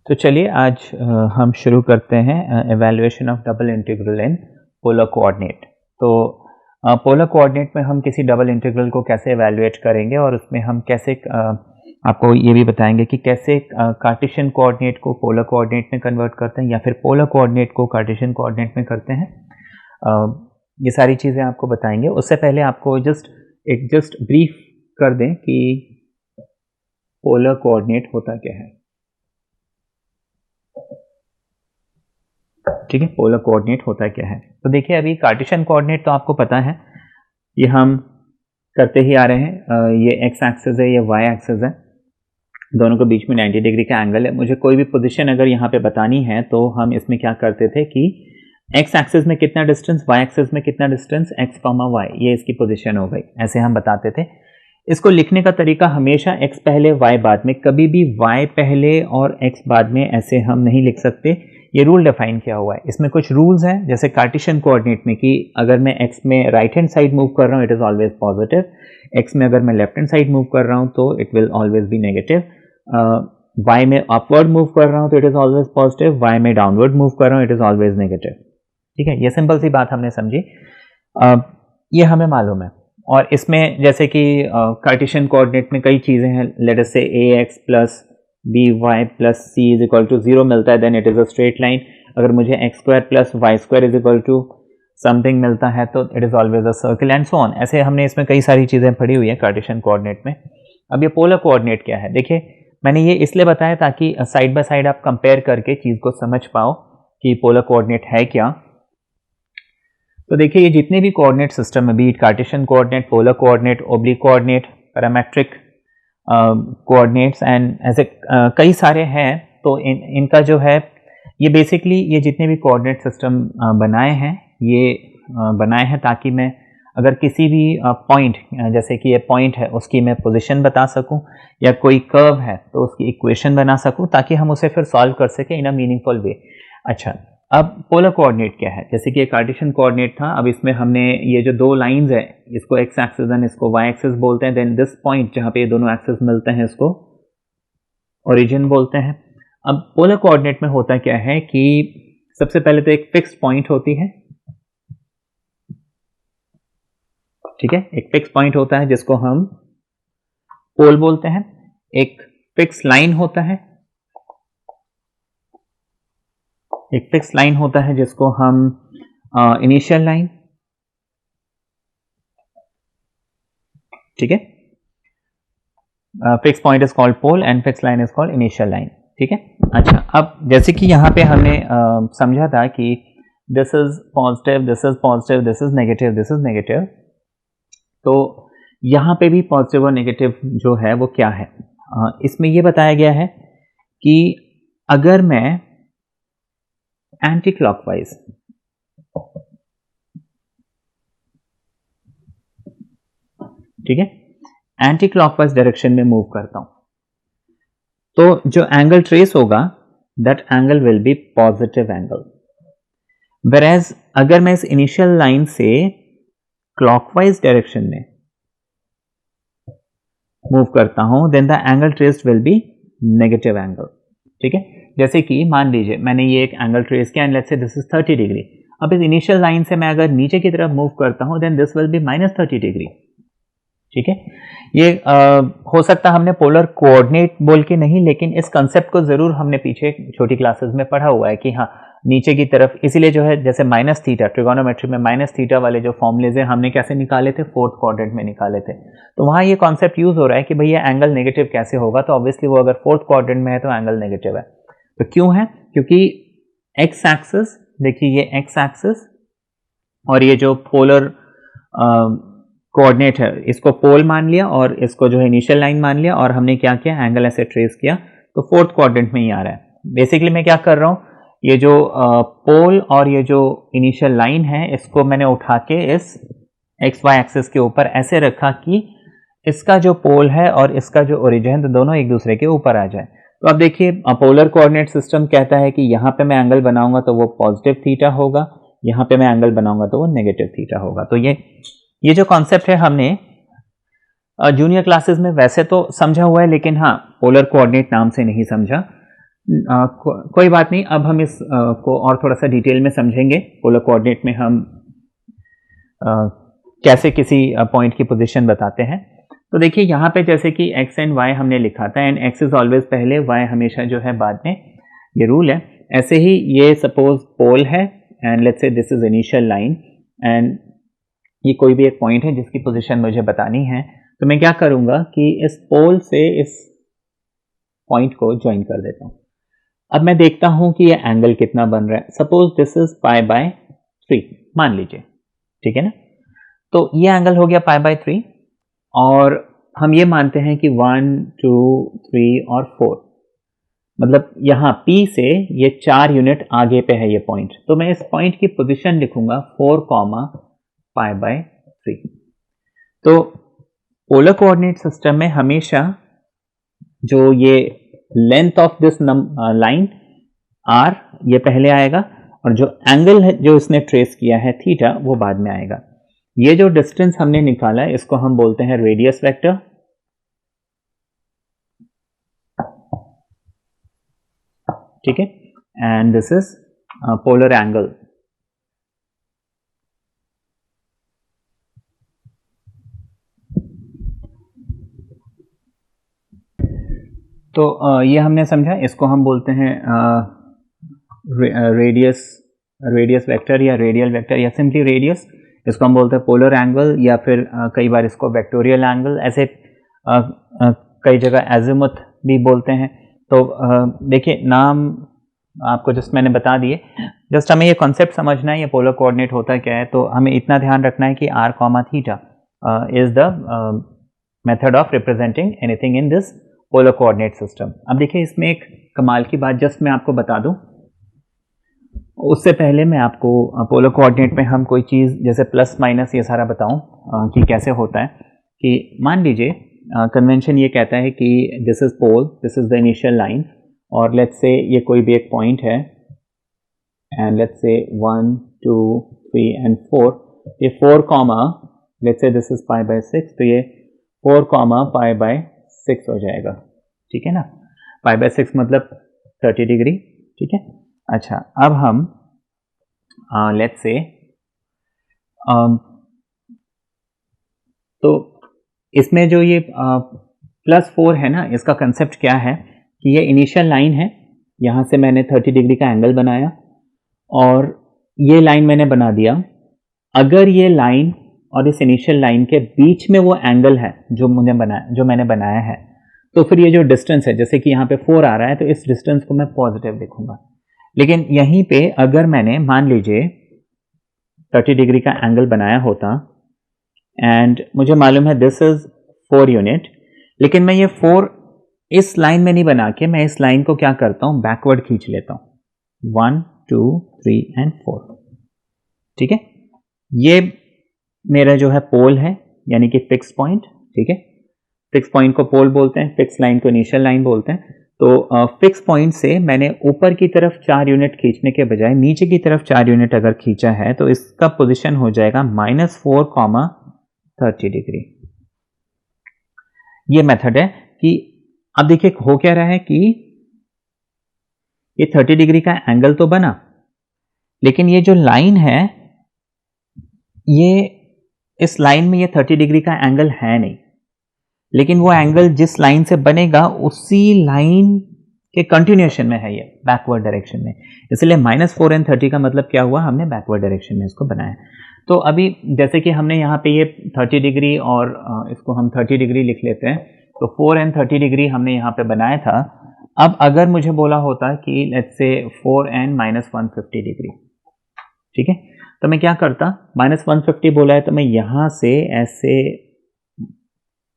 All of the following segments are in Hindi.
तो चलिए आज हम शुरू करते हैं evaluation of double integral in polar coordinate. तो पोलर कोऑर्डिनेट में हम किसी डबल इंटीग्रल को कैसे एवेल्युएट करेंगे और उसमें हम कैसे आपको ये भी बताएंगे कि कैसे कार्टेशियन कोऑर्डिनेट को पोलर कोऑर्डिनेट में कन्वर्ट करते हैं या फिर पोलर कोऑर्डिनेट को कार्टेशियन कोऑर्डिनेट में करते हैं। ये सारी चीज़ें आपको बताएंगे। उससे पहले आपको जस्ट ब्रीफ कर दें कि पोलर कोऑर्डिनेट होता क्या है। ठीक है, पोलर कोऑर्डिनेट होता क्या है। तो देखिए, अभी कार्टेशियन कोऑर्डिनेट तो आपको पता है, ये हम करते ही आ रहे हैं। ये एक्स एक्सिस है, ये वाई एक्सिस है, दोनों के बीच में 90 डिग्री का एंगल है। मुझे कोई भी पोजीशन अगर यहाँ पे बतानी है तो हम इसमें क्या करते थे कि एक्स एक्सिस में कितना डिस्टेंस, वाई एक्सिस में कितना डिस्टेंस, एक्स कॉमा वाई, ये इसकी पोजीशन हो गई, ऐसे हम बताते थे। इसको लिखने का तरीका हमेशा एक्स पहले वाई बाद में, कभी भी वाई पहले और एक्स बाद में ऐसे हम नहीं लिख सकते। ये रूल डिफाइन किया हुआ है। इसमें कुछ रूल्स हैं, जैसे कार्टेशियन कोऑर्डिनेट में कि अगर मैं एक्स में राइट हैंड साइड मूव कर रहा हूँ it is always positive, x में अगर मैं लेफ्ट हैंड साइड मूव कर रहा हूँ तो it will always be negative, Y में अपवर्ड मूव कर रहा हूँ तो it is always positive, Y में डाउनवर्ड मूव कर रहा हूँ इट इज़ ऑलवेज नेगेटिव। ठीक है, ये सिंपल सी बात हमने समझी, ये हमें मालूम है। और इसमें जैसे कि कार्टेशियन कोऑर्डिनेट में कई चीज़ें हैं, let us say a x plus b y plus c is equal to 0 मिलता है, then it is a straight line. अगर मुझे x square plus Y square is equal to something मिलता है तो it is always a circle and so on. ऐसे हमने इसमें कई सारी चीज़ें पढ़ी हुई है कार्टेशियन कोऑर्डिनेट में। अब ये पोलर कोऑर्डिनेट क्या है, देखिए मैंने ये इसलिए बताया ताकि साइड बाय साइड आप कंपेयर करके चीज़ को समझ पाओ कि पोलर कोऑर्डिनेट है क्या। तो देखिए, ये जितने भी कोऑर्डिनेट सिस्टम है, B it Cartesian coordinate, polar coordinate, oblique coordinate, parametric coordinates and ऐसे कई सारे हैं। तो इनका जो है ये बेसिकली ये जितने भी कोऑर्डिनेट सिस्टम बनाए हैं ये बनाए हैं ताकि मैं अगर किसी भी पॉइंट, जैसे कि ये पॉइंट है उसकी मैं पोजीशन बता सकूं, या कोई कर्व है तो उसकी इक्वेशन बना सकूं, ताकि हम उसे फिर सॉल्व कर सकें इन अ मीनिंगफुल वे। अच्छा, अब पोलर कोऑर्डिनेट क्या है, जैसे कि ये कार्टेशियन कोऑर्डिनेट था, अब इसमें हमने ये जो दो लाइंस है इसको एक्स एक्सिस एंड इसको वाई एक्सिस बोलते हैं, देन दिस पॉइंट जहां पे ये दोनों एक्सिस मिलते हैं इसको ओरिजिन बोलते हैं। अब पोलर कोऑर्डिनेट में होता क्या है कि सबसे पहले तो एक फिक्स पॉइंट होती है, ठीक है, एक फिक्स पॉइंट होता है जिसको हम पोल बोलते हैं, एक फिक्स लाइन होता है, एक फिक्स लाइन होता है जिसको हम इनिशियल लाइन, ठीक है, fix point is called pole and fix line is called initial line. ठीक है। अच्छा, अब जैसे कि यहाँ पे हमने समझा था कि this is positive, this is positive, this is negative, this is negative, तो यहाँ पे भी पॉजिटिव और नेगेटिव जो है वो क्या है, इसमें ये बताया गया है कि अगर मैं एंटी क्लॉकवाइज, ठीक है, एंटी क्लॉकवाइज डायरेक्शन में मूव करता हूं तो जो एंगल ट्रेस होगा that angle will be positive angle. Whereas अगर मैं इस इनिशियल लाइन से क्लॉकवाइज डायरेक्शन में मूव करता हूं then the angle traced will be negative angle. ठीक है, जैसे कि मान लीजिए मैंने ये एक एंगल ट्रेस किया and let's say this is 30 degree. अब इस इनिशियल लाइन से मैं अगर नीचे की तरफ मूव करता हूं then this will be -30 degree. ठीक है, ये हो सकता हमने पोलर कोऑर्डिनेट बोल के नहीं, लेकिन इस कंसेप्ट को जरूर हमने पीछे छोटी क्लासेस में पढ़ा हुआ है कि हाँ नीचे की तरफ, इसीलिए जो है जैसे माइनस थीटा, ट्रिगोनोमेट्री में माइनस थीटा वाले जो फॉर्मूलेज हैं हमने कैसे निकाले थे, फोर्थ क्वाड्रेंट में निकाले थे। तो वहाँ ये कॉन्सेप्ट यूज हो रहा है कि भैया एंगल नेगेटिव कैसे होगा, तो ऑब्वियसली वो अगर फोर्थ क्वाड्रेंट में है तो एंगल नेगेटिव है। तो क्यों है, क्योंकि एक्स एक्सिस, देखिए ये एक्स एक्सिस और ये जो पोलर कोऑर्डिनेट है इसको पोल मान लिया और इसको जो है इनिशियल लाइन मान लिया, और हमने क्या किया, एंगल ऐसे ट्रेस किया, तो फोर्थ क्वाड्रेंट में ही आ रहा है। बेसिकली मैं क्या कर रहा हूँ, ये जो पोल और ये जो इनिशियल लाइन है इसको मैंने उठा के इस एक्स वाई एक्सिस के ऊपर ऐसे रखा कि इसका जो पोल है और इसका जो ओरिजिन है दोनों एक दूसरे के ऊपर आ जाए। तो अब देखिए पोलर कोऑर्डिनेट सिस्टम कहता है कि यहाँ पे मैं एंगल बनाऊंगा तो वो पॉजिटिव थीटा होगा, यहाँ पे मैं एंगल बनाऊंगा तो वो नेगेटिव थीटा होगा। तो ये जो कॉन्सेप्ट है हमने जूनियर क्लासेस में वैसे तो समझा हुआ है, लेकिन हाँ पोलर कोऑर्डिनेट नाम से नहीं समझा। कोई बात नहीं, अब हम इस को और थोड़ा सा डिटेल में समझेंगे। पोलर कोऑर्डिनेट में हम कैसे किसी पॉइंट की पोजीशन बताते हैं। तो देखिए यहाँ पे जैसे कि x एंड y हमने लिखा था, एंड x इज ऑलवेज पहले, y हमेशा जो है बाद में, ये रूल है। ऐसे ही ये सपोज पोल है and let's say this is initial line, and ये कोई भी एक पॉइंट है जिसकी पोजीशन मुझे बतानी है। तो मैं क्या करूँगा कि इस पोल से इस पॉइंट को ज्वाइन कर देता हूँ। अब मैं देखता हूँ कि ये एंगल कितना बन रहा है। सपोज दिस इज π/3 मान लीजिए, ठीक है ना। तो ये एंगल हो गया π/3, और हम ये मानते हैं कि 1 2 3 और 4, मतलब यहाँ P से ये 4 यूनिट आगे पे है ये पॉइंट। तो मैं इस पॉइंट की पोजीशन लिखूंगा 4, π/3। तो पोलर कोऑर्डिनेट सिस्टम में हमेशा जो ये length of this line r ये पहले आएगा, और जो एंगल है जो इसने ट्रेस किया है थीटा, वो बाद में आएगा। ये जो डिस्टेंस हमने निकाला है इसको हम बोलते हैं रेडियस वेक्टर, ठीक है, and this is polar angle. तो ये हमने समझा, इसको हम बोलते हैं रेडियस वेक्टर या रेडियल वेक्टर या सिंपली रेडियस। इसको हम बोलते हैं पोलर एंगल, या फिर कई बार इसको वेक्टोरियल एंगल, ऐसे कई जगह एजिमुथ भी बोलते हैं। तो देखिए नाम आपको जस्ट मैंने बता दिए, जस्ट हमें ये कॉन्सेप्ट समझना है ये पोलर कोऑर्डिनेट होता क्या है। तो हमें इतना ध्यान रखना है कि r, theta is the method of representing anything in this polar coordinate system. अब देखिए इसमें एक कमाल की बात जस्ट मैं आपको बता दूं, उससे पहले मैं आपको पोलर कोऑर्डिनेट में हम कोई चीज़ जैसे प्लस माइनस ये सारा बताऊं कि कैसे होता है। कि मान लीजिए कन्वेंशन ये कहता है कि this is pole, this is the initial line, और लेट्स से ये कोई भी एक पॉइंट है, एंड लेट्स से 1 2 3 एंड 4, ये 4 comma let's say this is π/6, तो ये 4, π/6 हो जाएगा, ठीक है ना। π/6 मतलब 30 डिग्री, ठीक है। अच्छा, अब हम लेट्स से तो इसमें जो ये +4 है ना, इसका कंसेप्ट क्या है कि ये इनिशियल लाइन है, यहाँ से मैंने 30 डिग्री का एंगल बनाया और ये लाइन मैंने बना दिया। अगर ये लाइन और इस इनिशियल लाइन के बीच में वो एंगल है जो मैंने बनाया है, तो फिर ये जो डिस्टेंस है, जैसे कि यहाँ पे 4 आ रहा है, तो इस डिस्टेंस को मैं पॉजिटिव लिखूंगा। लेकिन यहीं पे अगर मैंने मान लीजिए 30 डिग्री का एंगल बनाया होता एंड मुझे मालूम है दिस इज 4 यूनिट, लेकिन मैं ये 4 इस लाइन में नहीं बना के मैं इस लाइन को क्या करता हूं, बैकवर्ड खींच लेता हूं, 1 2 3 एंड 4, ठीक है। ये मेरा जो है पोल है, यानी कि फिक्स पॉइंट, ठीक है। फिक्स पॉइंट को पोल बोलते हैं, फिक्स लाइन को इनिशियल लाइन बोलते हैं। तो फिक्स पॉइंट से मैंने ऊपर की तरफ 4 यूनिट खींचने के बजाय नीचे की तरफ 4 यूनिट अगर खींचा है, तो इसका पोजीशन हो जाएगा -4, 30 डिग्री। ये मेथड है कि अब देखिए हो क्या रहा है कि ये 30 डिग्री का एंगल तो बना, लेकिन ये जो लाइन है, ये इस लाइन में ये 30 डिग्री का एंगल है नहीं, लेकिन वो एंगल जिस लाइन से बनेगा उसी लाइन के कंटिन्यूएशन में है, ये बैकवर्ड डायरेक्शन में। इसलिए -4 और 30 का मतलब क्या हुआ, हमने बैकवर्ड डायरेक्शन में इसको बनाया। तो अभी जैसे कि हमने यहाँ पे ये 30 डिग्री और इसको हम 30 डिग्री लिख लेते हैं, तो 4 और 30 डिग्री हमने यहाँ पे बनाया था। अब अगर मुझे बोला होता कि लेट्स से 4 और -150 डिग्री, ठीक है, तो मैं क्या करता, -150 बोला है तो मैं यहाँ से ऐसे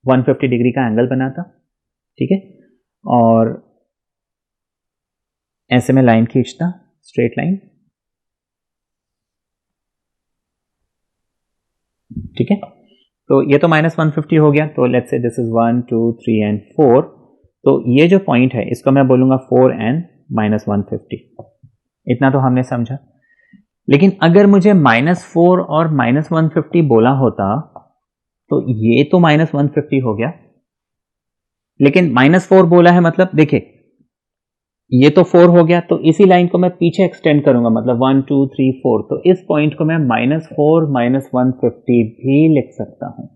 150 डिग्री का एंगल बनाता, ठीक है, और ऐसे में लाइन खींचता, स्ट्रेट लाइन, ठीक है। तो ये तो -150 हो गया, तो let's say this is 1 2 3 and 4, तो ये जो पॉइंट है इसको मैं बोलूंगा 4 और -150। इतना तो हमने समझा। लेकिन अगर मुझे -4 और -150 बोला होता तो ये तो -150 हो गया, लेकिन -4 बोला है, मतलब देखिए ये तो 4 हो गया, तो इसी लाइन को मैं पीछे एक्सटेंड करूंगा, मतलब 1 2 3 4, तो इस पॉइंट को मैं -4 -150 भी लिख सकता हूं।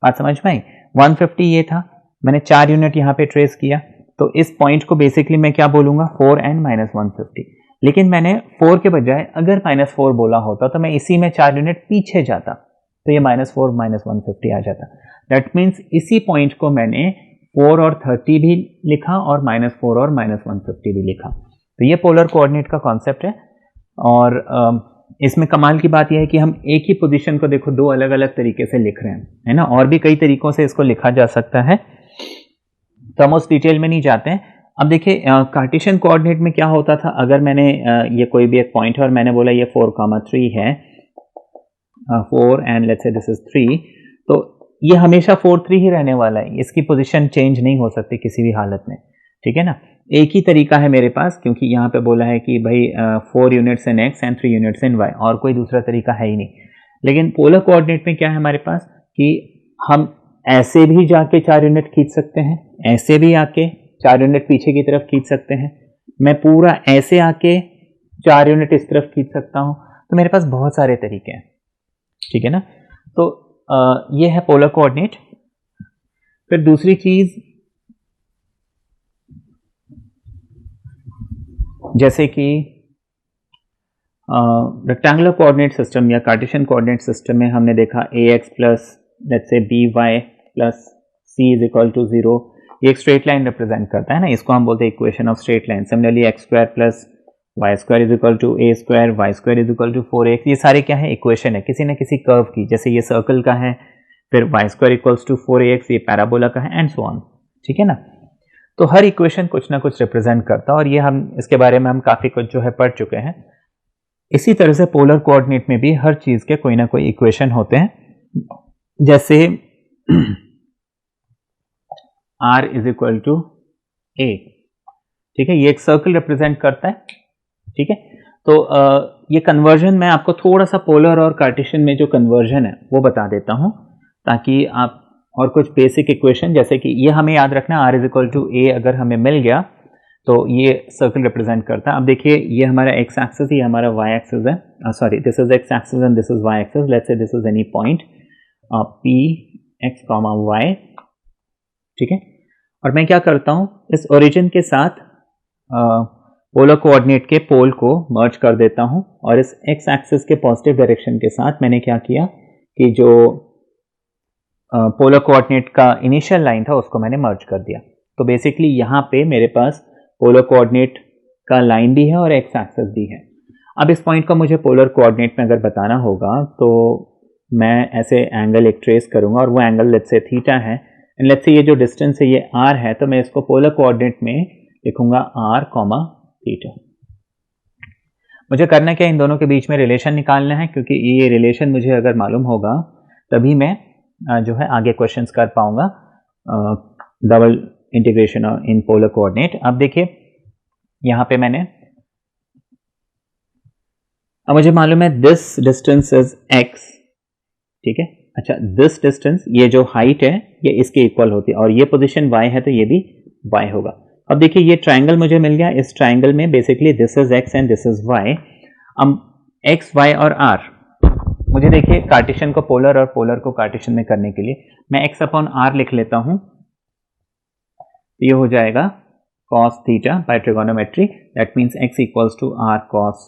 बात समझ में आई? 150 ये था, मैंने 4 यूनिट यहां पे ट्रेस किया, तो इस पॉइंट को बेसिकली मैं क्या बोलूंगा, 4 एंड -150। लेकिन मैंने 4 के बजाय अगर -4 बोला होता तो मैं इसी में 4 यूनिट पीछे जाता, तो ये -4 -150 आ जाता। दैट मीन्स इसी पॉइंट को मैंने 4 और 30 भी लिखा और -4 और -150 भी लिखा। तो ये पोलर कोऑर्डिनेट का कॉन्सेप्ट है। और इसमें कमाल की बात यह है कि हम एक ही पोजीशन को देखो दो अलग अलग तरीके से लिख रहे हैं, है ना, और भी कई तरीकों से इसको लिखा जा सकता है, तो हम उस डिटेल में नहीं जाते हैं। अब देखिए कार्टेशियन कोऑर्डिनेट में क्या होता था, अगर मैंने ये कोई भी एक पॉइंट है और मैंने बोला ये 4,3 है, 4 and let's say this is 3, तो ये हमेशा 4 3 ही रहने वाला है, इसकी पोजीशन चेंज नहीं हो सकती किसी भी हालत में, ठीक है ना। एक ही तरीका है मेरे पास, क्योंकि यहाँ पे बोला है कि भाई 4 units in X and 3 units in Y, और कोई दूसरा तरीका है ही नहीं। लेकिन पोलर कोऑर्डिनेट में क्या है हमारे पास कि हम ऐसे भी जाके 4 यूनिट खींच सकते हैं, ऐसे भी आके 4 यूनिट पीछे की तरफ खींच सकते हैं, मैं पूरा ऐसे आके 4 यूनिट इस तरफ खींच सकता हूं, तो मेरे पास बहुत सारे तरीके हैं, ठीक है ना। तो ये है पोलर कोऑर्डिनेट। फिर दूसरी चीज, जैसे कि रेक्टेंगुलर कोऑर्डिनेट सिस्टम या कार्टेशियन कोऑर्डिनेट सिस्टम में हमने देखा ax plus let's say by plus c is equal to 0, ये एक स्ट्रेट लाइन रिप्रेजेंट करता है ना, इसको हम बोलते हैं equation of straight line. Similarly x square plus Y square is equal to a square, Y square is equal to 4x, ये सारे क्या है, इक्वेशन है किसी न किसी कर्व की, जैसे ये सर्कल का है, फिर Y square equals to 4ax ये पैराबोला का है, एंड सो ऑन, ठीक है ना। तो हर इक्वेशन कुछ ना कुछ रिप्रेजेंट करता है, और ये हम इसके बारे में हम काफी कुछ जो है पढ़ चुके हैं। इसी तरह से पोलर कोऑर्डिनेट में भी हर चीज के कोई ना कोई इक्वेशन होते हैं, जैसे r is equal to a, ठीक है, ये एक सर्कल रिप्रेजेंट करता है, ठीक है। तो ये कन्वर्जन मैं आपको थोड़ा सा पोलर और कार्टेशियन में जो कन्वर्जन है वो बता देता हूं, ताकि आप और कुछ बेसिक इक्वेशन, जैसे कि ये हमें याद रखना, r is equal to a अगर हमें मिल गया तो ये सर्कल रिप्रेजेंट करता है। अब देखिए ये हमारा x एक्सिस, ये हमारा y एक्सिस है, sorry this is x axis and this is y axis, let's say this is any point p x, y, ठीक है। और मैं क्या करता हूं, इस ओरिजिन के साथ पोलर कोऑर्डिनेट के पोल को मर्ज कर देता हूं, और इस x एक्सिस के पॉजिटिव डायरेक्शन के साथ मैंने क्या किया कि जो पोलर कोऑर्डिनेट का इनिशियल लाइन था उसको मैंने मर्ज कर दिया। तो बेसिकली यहाँ पे मेरे पास पोलर कोऑर्डिनेट का लाइन भी है और x एक्सिस भी है। अब इस पॉइंट को मुझे पोलर कोऑर्डिनेट में अगर बताना होगा तो मैं ऐसे एंगल एक ट्रेस करूंगा, और वो एंगल लेट्स से थीटा है, एंड लेट्स से ये जो डिस्टेंस है ये r है, तो मैं इसको पोलर कोऑर्डिनेट में लिखूंगा r, थीटा। मुझे करना क्या, इन दोनों के बीच में रिलेशन निकालना है, क्योंकि ये रिलेशन मुझे अगर मालूम होगा तभी मैं जो है आगे क्वेश्चंस कर पाऊंगा double integration in polar coordinate. अब देखिए यहां पे मैंने, अब मुझे मालूम है दिस डिस्टेंस इज x, ठीक है। अच्छा, दिस डिस्टेंस, ये जो हाइट है ये इसके इक्वल होती है, और ये पोजीशन y है तो ये भी y होगा। अब देखिए ये ट्राइंगल मुझे मिल गया, इस ट्राइंगल में basically this is x and this is y। अब x, y और r, मुझे देखिए कार्टेशियन को पोलर और पोलर को कार्टेशियन में करने के लिए मैं x अपॉन r लिख लेता हूं, ये हो जाएगा cos theta by trigonometry, that means x equals to r cos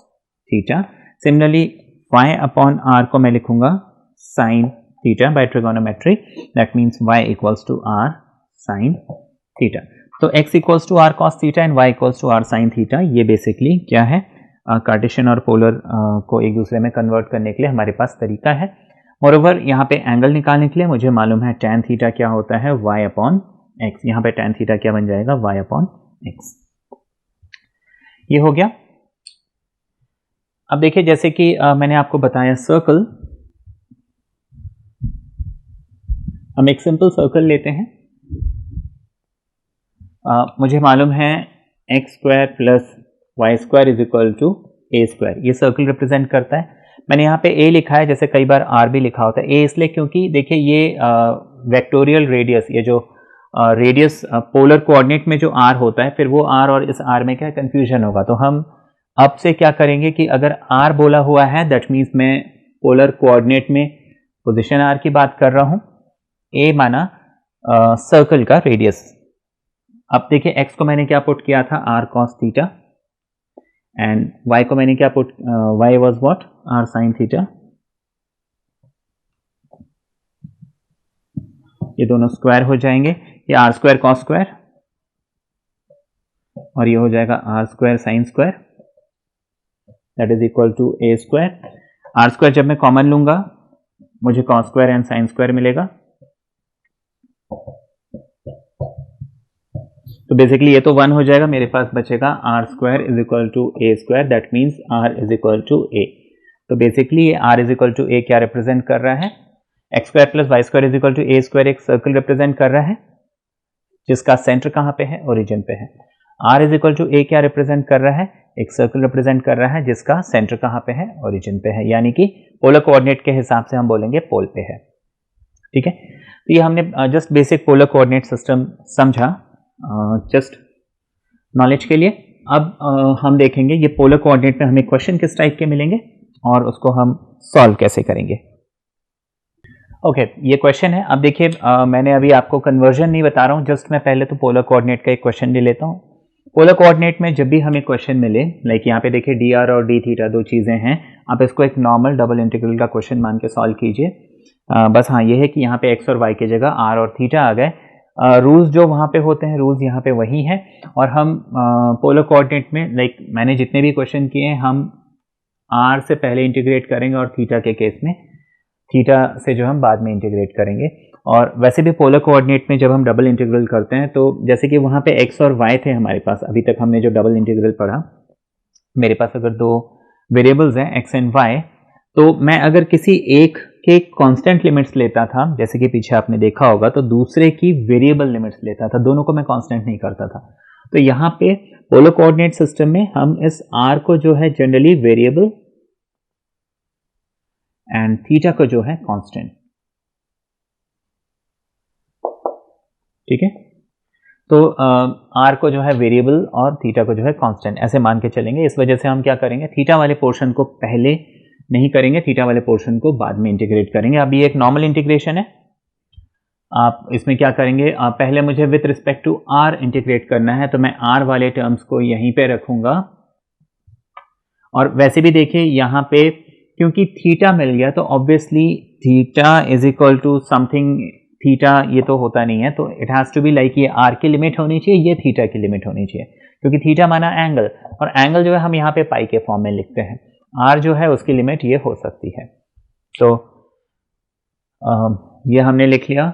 theta. Similarly y upon r को मैं लिखूंगा sin theta by trigonometry, that means y equals to r sin theta. तो x equals to r cos theta and y equals to r sin theta, ये बेसिकली क्या है, कार्टेशियन और पोलर को एक दूसरे में कन्वर्ट करने के लिए हमारे पास तरीका है। मोरोवर यहाँ पे एंगल निकालने के लिए मुझे मालूम है tan थीटा क्या होता है, y अपॉन x, यहाँ पे tan थीटा क्या बन जाएगा, y अपॉन x। ये हो गया। अब देखिए जैसे कि मैंने आपको बताया सर्कल, हम एक सिंपल सर्कल लेते हैं, मुझे मालूम है x square plus Y square is equal to A square, ये सर्कल रिप्रेजेंट करता है। मैंने यहाँ पे ए लिखा है, जैसे कई बार आर भी लिखा होता है। ए इसलिए क्योंकि देखिए ये वेक्टोरियल रेडियस, ये जो रेडियस पोलर कोऑर्डिनेट में जो r होता है, फिर वो r और इस r में क्या कंफ्यूजन होगा। तो हम अब से क्या करेंगे कि अगर r बोला हुआ है दैट मीन्स मैं पोलर कोऑर्डिनेट में पोजीशन r की बात कर रहा हूं, a माना सर्कल का रेडियस। अब देखिए x को मैंने क्या पुट किया था, r cos theta, and y को मैंने क्या put, y was what, r sin theta. ये दोनों स्क्वायर हो जाएंगे, ये आर स्क्वायर कॉस स्क्वायर और ये हो जाएगा are square sine square, that is equal to A square. Are square जब मैं कॉमन लूंगा मुझे cos square and sine square मिलेगा। तो बेसिकली ये तो 1 हो जाएगा, मेरे पास बचेगा r square is equal to A square, that means r is equal to a. तो बेसिकली ये r is equal to a क्या रिप्रेजेंट कर रहा है, x square plus Y square is equal to A square एक सर्कल रिप्रेजेंट कर रहा है जिसका सेंटर कहां पे है, ओरिजिन पे है। Are is equal to a क्या रिप्रेजेंट कर रहा है, एक सर्कल रिप्रेजेंट कर रहा है जिसका सेंटर कहां पे है, ओरिजिन पे है, यानी कि पोलर कोऑर्डिनेट के हिसाब से हम बोलेंगे पोल पे है। ठीक है, तो ये हमने just basic polar coordinate system समझा, जस्ट नॉलेज के लिए। अब हम देखेंगे ये पोलर कोऑर्डिनेट में हमें क्वेश्चन किस टाइप के मिलेंगे और उसको हम सॉल्व कैसे करेंगे। ओके, ये क्वेश्चन है। अब देखिए मैंने अभी आपको कन्वर्जन नहीं बता रहा हूँ, जस्ट मैं पहले तो पोलर कोऑर्डिनेट का एक क्वेश्चन ले लेता हूँ। पोलर कोऑर्डिनेट में जब भी हमें क्वेश्चन मिले, लाइक यहाँ पे देखिए डी आर और डी थीटा दो चीज़ें हैं, आप इसको एक नॉर्मल डबल इंटीग्रल का क्वेश्चन मान के सॉल्व कीजिए। बस हाँ ये है कि यहाँ पे एक्स और वाई की जगह आर और थीटा आ गए। रूल्स जो वहाँ पे होते हैं रूल्स यहाँ पे वही हैं, और हम पोलर कोऑर्डिनेट में लाइक मैंने जितने भी क्वेश्चन किए हैं हम आर से पहले इंटीग्रेट करेंगे और थीटा के केस में थीटा से जो हम बाद में इंटीग्रेट करेंगे। और वैसे भी पोलर कोऑर्डिनेट में जब हम डबल इंटीग्रल करते हैं तो जैसे कि वहाँ पे एक्स और वाई थे हमारे पास, अभी तक हमने जो डबल इंटीग्रल पढ़ा, मेरे पास अगर दो वेरिएबल्स हैं एक्स एंड वाई, तो मैं अगर किसी एक के कांस्टेंट लिमिट्स लेता था, जैसे कि पीछे आपने देखा होगा, तो दूसरे की वेरिएबल लिमिट्स लेता था, दोनों को मैं कांस्टेंट नहीं करता था। तो यहाँ पे पोलर कोऑर्डिनेट सिस्टम में हम इस आर को जो है जनरली वेरिएबल एंड थीटा को जो है कांस्टेंट। ठीक है, तो आर को जो है वेरिएबल और थीटा को जो है कांस्टेंट ऐसे मान के चलेंगे। इस वजह से हम क्या करेंगे, थीटा वाले पोर्शन को पहले नहीं करेंगे, थीटा वाले पोर्शन को बाद में इंटीग्रेट करेंगे। अब ये एक नॉर्मल इंटीग्रेशन है, आप इसमें क्या करेंगे, पहले मुझे with respect to are integrate करना है, तो मैं आर वाले टर्म्स को यहीं पे रखूंगा। और वैसे भी देखिए यहाँ पे क्योंकि थीटा मिल गया तो obviously theta is equal to something, theta ये तो होता नहीं है, तो it has to be like ये आर की लिमिट होनी चाहिए, ये थीटा की लिमिट होनी चाहिए, क्योंकि थीटा माना एंगल, और एंगल जो है हम यहाँ पे पाई के फॉर्म में लिखते हैं, आर जो है उसकी लिमिट ये हो सकती है। तो ये हमने लिख लिया।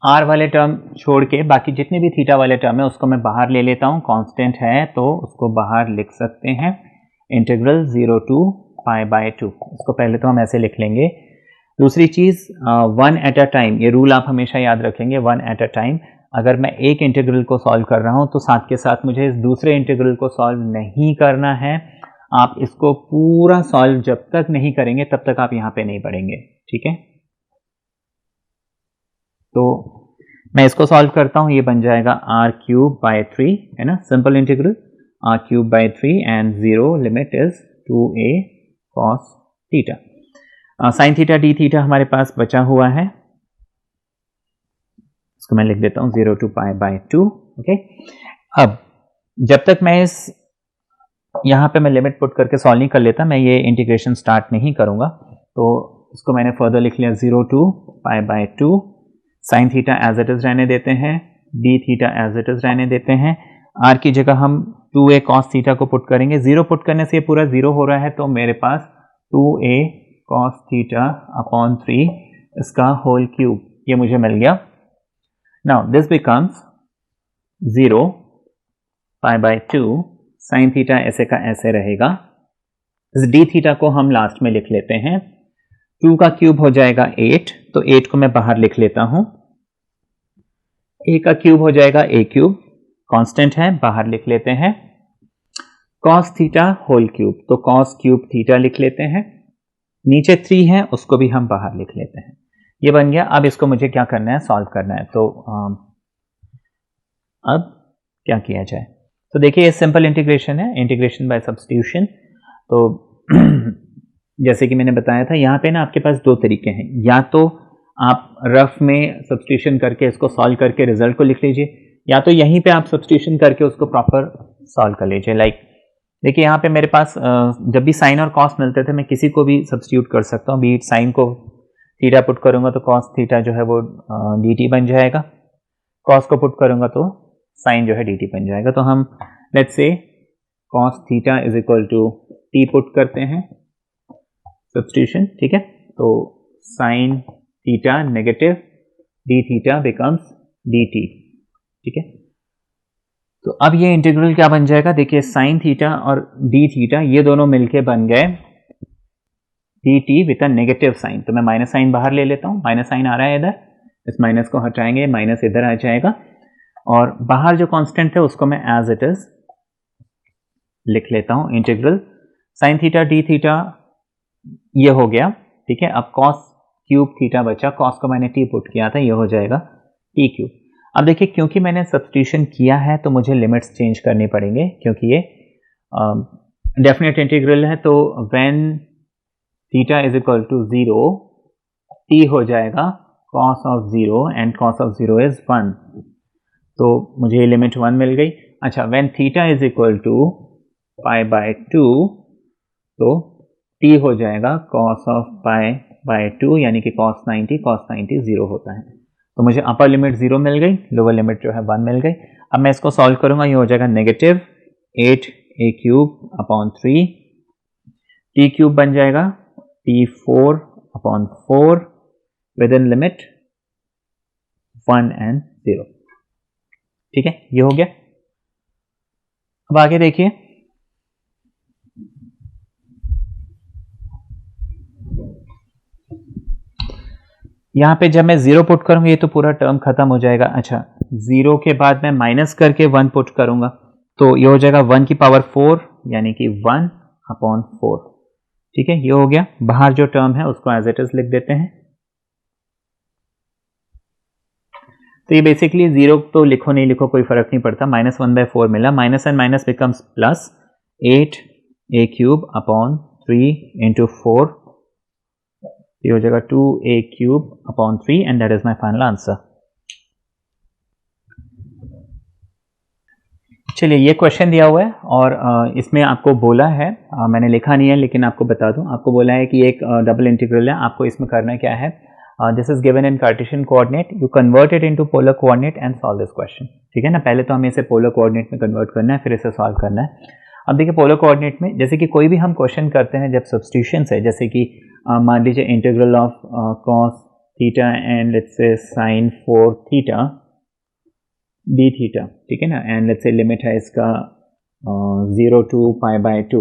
आर वाले टर्म छोड़ के बाकी जितने भी थीटा वाले टर्म है उसको मैं बाहर ले लेता हूँ, कांस्टेंट है तो उसको बाहर लिख सकते हैं, इंटीग्रल 0 टू पाई बाय 2, इसको पहले तो हम ऐसे लिख लेंगे। दूसरी चीज़ 1 एट अ टाइम, ये रूल आप हमेशा याद रखेंगे, 1 एट अ टाइम। अगर मैं एक इंटीग्रल को सॉल्व कर रहा हूँ तो साथ के साथ मुझे इस दूसरे इंटीग्रल को सॉल्व नहीं करना है। आप इसको पूरा सॉल्व जब तक नहीं करेंगे तब तक आप यहाँ पे नहीं बढ़ेंगे। ठीक है, तो मैं इसको सॉल्व करता हूँ, ये बन जाएगा आर क्यूब बाय 3, है ना, simple integral R cube by 3 and 0 limit is 2a cos theta. Sine theta D theta हमारे पास बचा हुआ है, इसको मैं लिख देता हूँ 0 टू पाई बाय 2। ओके, अब जब तक मैं इस यहाँ पे मैं लिमिट पुट करके सॉल्व नहीं कर लेता, मैं ये इंटीग्रेशन स्टार्ट नहीं करूँगा। तो इसको मैंने फर्दर लिख लिया 0 to pi by 2, sine theta as it is रहने देते हैं, D theta as it is रहने देते हैं, आर की जगह हम 2a cos थीटा को पुट करेंगे। 0 पुट करने से ये पूरा 0 हो रहा है, तो मेरे पास 2a cos थीटा अपॉन 3 इसका होल क्यूब ये मुझे मिल गया। Now this becomes 0 pi by 2, sine theta ऐसे का ऐसे रहेगा। इस डी थीटा को हम लास्ट में लिख लेते हैं, 2 का क्यूब हो जाएगा 8, तो 8 को मैं बाहर लिख लेता हूं, a का क्यूब हो जाएगा a क्यूब, कांस्टेंट है बाहर लिख लेते हैं, cos थीटा होल क्यूब, तो cos क्यूब थीटा लिख लेते हैं, नीचे 3 है उसको भी हम बाहर लिख लेते हैं। ये बन गया। अब इसको मुझे क्या करना है, सॉल्व करना है। तो अब क्या किया जाए, तो देखिए ये सिंपल इंटीग्रेशन है, इंटीग्रेशन बाय सब्स्टिट्यूशन। तो जैसे कि मैंने बताया था, यहाँ पे ना आपके पास दो तरीके हैं, या तो आप रफ में सब्स्टिट्यूशन करके इसको सॉल्व करके रिजल्ट को लिख लीजिए, या तो यहीं पे आप सब्स्टिट्यूशन करके उसको प्रॉपर सॉल्व कर लीजिए। लाइक देखिए यहाँ पे मेरे पास जब भी साइन और कॉस मिलते थे मैं किसी को भी सब्स्टिट्यूट कर सकता हूँ। बीट साइन को थीटा पुट करूंगा तो कॉस थीटा जो है वो डी टी बन जाएगा, कॉस को पुट करूंगा तो साइन जो है डी टी बन जाएगा। तो हम let's say cos theta is equal to T put करते हैं सब्स्टिट्यूशन, ठीक है। तो sine theta negative D theta becomes D T, ठीक है। तो अब ये इंटीग्रल क्या बन जाएगा, देखिए साइन थीटा और डी थीटा ये दोनों मिलके बन गए D T with a negative sine. तो मैं माइनस साइन बाहर ले लेता हूँ, माइनस साइन आ रहा है इधर, इस माइनस को हटाएंगे, माइनस इधर आ जाएगा, और बाहर जो कांस्टेंट है उसको मैं एज इट इज लिख लेता हूँ। Integral sign theta D theta ये हो गया, ठीक है। अब कॉस क्यूब थीटा बचा, कॉस को मैंने टी पुट किया था, ये हो जाएगा टी क्यूब। अब देखिए क्योंकि मैंने सब्स्टिट्यूशन किया है तो मुझे लिमिट्स चेंज करनी पड़ेंगे, क्योंकि ये डेफिनेट इंटीग्रल है। तो when theta is equal to 0 T हो जाएगा cos of 0 and cos of 0 is 1, तो मुझे ये लिमिट 1 मिल गई। अच्छा, when theta is equal to pi by 2 तो टी हो जाएगा कॉस ऑफ पाई बाय 2, यानी कि cos 90 0 होता है। तो मुझे अपर लिमिट 0 मिल गई, लोअर लिमिट जो है 1 मिल गई। अब मैं इसको सॉल्व करूंगा, ये हो जाएगा negative 8a cube upon 3, T cube बन जाएगा t4 upon 4 with in limit 1 and 0, ठीक है। ये हो गया। अब आगे देखिए, यहां पे जब मैं 0 पुट करूंगा ये तो पूरा टर्म खत्म हो जाएगा। अच्छा, 0 के बाद मैं माइनस करके 1 पुट करूंगा तो ये हो जाएगा 1 की पावर 4, यानी कि 1 अपॉन 4, ठीक है। ये हो गया। बाहर जो टर्म है उसको एज इट इज लिख देते हैं। तो ये बेसिकली 0 तो लिखो नहीं लिखो कोई फर्क नहीं पड़ता, -1/4 मिला, minus and minus becomes plus 8a cube upon 3 into 4, ये हो जाएगा 2a cube upon 3 and that is my final answer. चलिए, ये क्वेश्चन दिया हुआ है और इसमें आपको बोला है, मैंने लिखा नहीं है लेकिन आपको बता दूं, आपको बोला है कि एक डबल इंटीग्रल है। आपको इसमें करना क्या है, this is given in Cartesian coordinate, you convert it into polar coordinate and solve this question, ठीक है ना। पहले तो हमें इसे पोलर कोऑर्डिनेट में कन्वर्ट करना है, फिर इसे सॉल्व करना है। अब देखिए पोलर कोऑर्डिनेट में जैसे कि कोई भी हम क्वेश्चन करते हैं जब सब्स्टिट्यूशन है, जैसे कि मान लीजिए integral of cos theta and let's say sine 4 theta D theta, ठीक है ना, एंड लेट्स से लिमिट है इसका 0 to pi by 2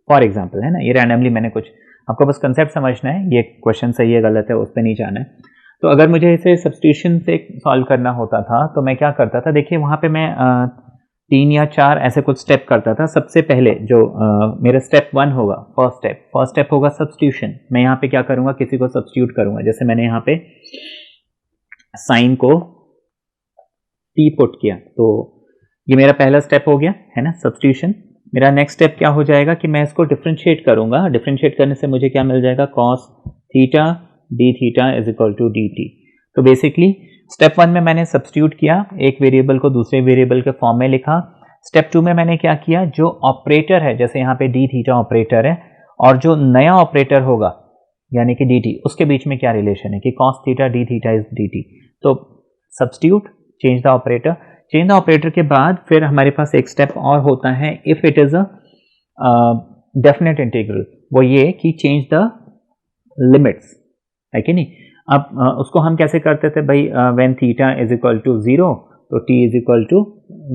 for example, है ना। ये रैंडमली मैंने कुछ, आपको बस कंसेप्ट समझना है, ये क्वेश्चन सही है गलत है उस पर नहीं जाना है। तो अगर मुझे इसे सब्स्टिट्यूशन से सॉल्व करना होता था तो मैं क्या करता था, देखिए वहाँ पे मैं 3 या 4 ऐसे कुछ स्टेप करता था। सबसे पहले जो मेरा स्टेप 1 होगा, फर्स्ट स्टेप होगा सब्स्टिट्यूशन। मैं यहाँ पे क्या करूँगा, किसी को सब्स्टिट्यूट करूँगा, जैसे मैंने यहाँ पे साइन को टी पुट किया, तो ये मेरा पहला स्टेप हो गया, है ना, सब्स्टिट्यूशन। मेरा नेक्स्ट स्टेप क्या हो जाएगा कि मैं इसको डिफरेंशिएट करूंगा, डिफरेंशिएट करने से मुझे क्या मिल जाएगा, cos theta D theta is equal to D T. तो बेसिकली स्टेप 1 में मैंने सब्स्टिट्यूट किया, एक वेरिएबल को दूसरे वेरिएबल के फॉर्म में लिखा। स्टेप 2 में मैंने क्या किया, जो ऑपरेटर है, जैसे यहाँ पे डी थीटा ऑपरेटर है और जो नया ऑपरेटर होगा यानी कि डी टी, उसके बीच में क्या रिलेशन है कि cos theta D theta is d T. तो substitute, change the operator, change the operator के बाद फिर हमारे पास एक स्टेप और होता है, if it is a definite integral, वो ये कि चेंज द लिमिट्स, है कि नहीं। अब उसको हम कैसे करते थे भाई, when theta is equal to 0 तो t is equal to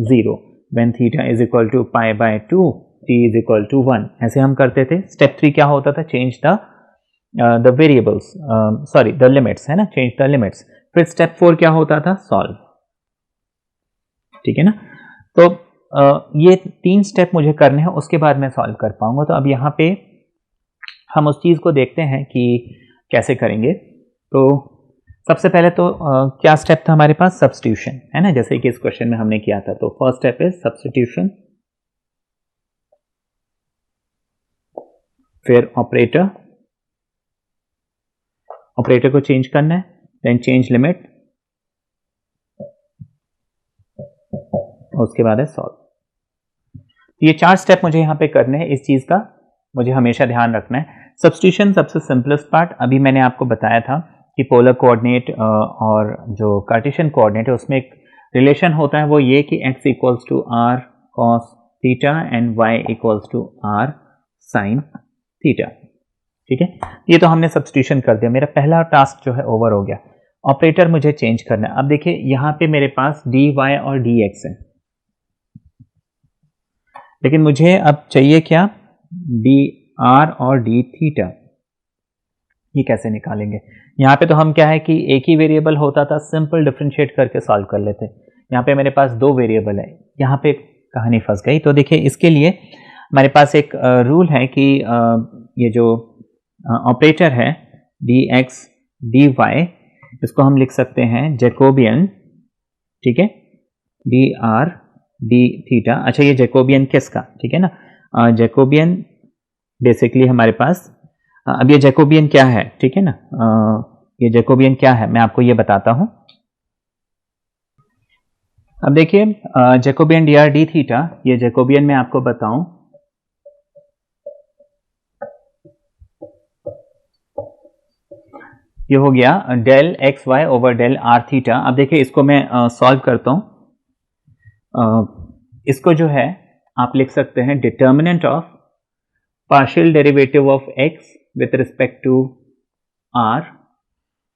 0, when theta is equal to pi by 2 t is equal to 1, ऐसे हम करते थे। स्टेप 3 क्या होता था, change the variables, sorry the limits, है ना, चेंज द लिमिट्स। फिर स्टेप 4 क्या होता था, सॉल्व, ठीक है ना। तो ये 3 स्टेप मुझे करने हैं, उसके बाद मैं सॉल्व कर पाऊंगा। तो अब यहाँ पे हम उस चीज़ को देखते हैं कि कैसे करेंगे। तो सबसे पहले तो क्या स्टेप था हमारे पास, सब्स्टिट्यूशन, है ना, जैसे कि इस क्वेश्चन में हमने किया था। तो फर्स्ट स्टेप इज सब्स्टिट्यूशन, फिर ऑपरेटर, ऑपरेटर को चेंज करना है, देन चेंज लिमिट, उसके बाद है सॉल्व। ये 4 स्टेप मुझे यहाँ पे करने हैं। इस चीज का मुझे हमेशा ध्यान रखना है। सब्स्टिट्यूशन सबसे सिंपलेस्ट पार्ट, अभी मैंने आपको बताया था कि पोलर कोऑर्डिनेट और जो कार्टेशियन कोऑर्डिनेट है उसमें एक रिलेशन होता है, वो ये कि x equals to are cos theta and y equals to are sine theta. ठीक है, ये तो हमने सब्स्टिट्यूशन कर दिया। मेरा पहला टास्क जो है ओवर हो गया। ऑपरेटर मुझे चेंज करना है। अब देखिए यहाँ पे मेरे पास dy और dx है, लेकिन मुझे अब चाहिए क्या, dr और d थीटा। ये कैसे निकालेंगे? यहाँ पे तो हम क्या है कि एक ही वेरिएबल होता था, सिंपल डिफरेंशिएट करके सॉल्व कर लेते। यहाँ पे मेरे पास 2 वेरिएबल है, यहाँ पे कहानी फंस गई। तो देखिए इसके लिए हमारे पास एक रूल है कि ये जो ऑपरेटर है dx dy, इसको हम लिख सकते हैं जैकोबियन, ठीक है, dr d थीटा। अच्छा, ये जैकोबियन किसका, ठीक है ना, जैकोबियन बेसिकली हमारे पास, अब ये जैकोबियन क्या है, ठीक है ना, ये जैकोबियन क्या है मैं आपको ये बताता हूं। अब देखिए जैकोबियन dr d थीटा, ये जैकोबियन मैं आपको बताऊं, ये हो गया del X Y over del R theta. अब देखिए इसको मैं सॉल्व करता हूं। इसको जो है आप लिख सकते हैं determinant of partial derivative of x with respect to r,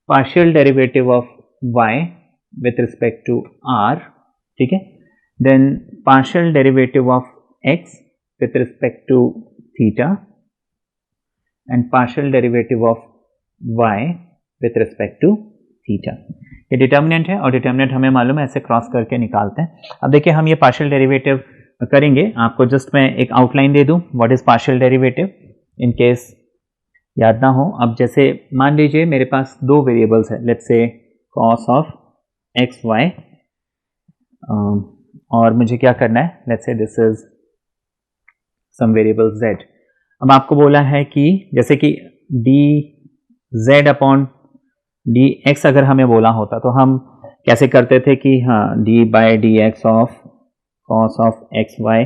partial derivative of y with respect to r, ठीक है, then partial derivative of x with respect to theta and partial derivative of y with respect to theta। ये डिटर्मिनेंट है और डिटर्मिनेंट हमें मालूम है, ऐसे क्रॉस करके निकालते हैं। अब देखिए हम ये पार्शियल डेरिवेटिव करेंगे, आपको जस्ट मैं एक आउटलाइन दे दूं what is partial derivative in case याद ना हो। अब जैसे मान लीजिए मेरे पास 2 वेरिएबल्स है, let's say cos of X Y, और मुझे क्या करना है, let's say this is some variable z। अब आपको बोला है कि जैसे कि D Z upon D X अगर हमें बोला होता तो हम कैसे करते थे कि हाँ D by D X of cos of X Y,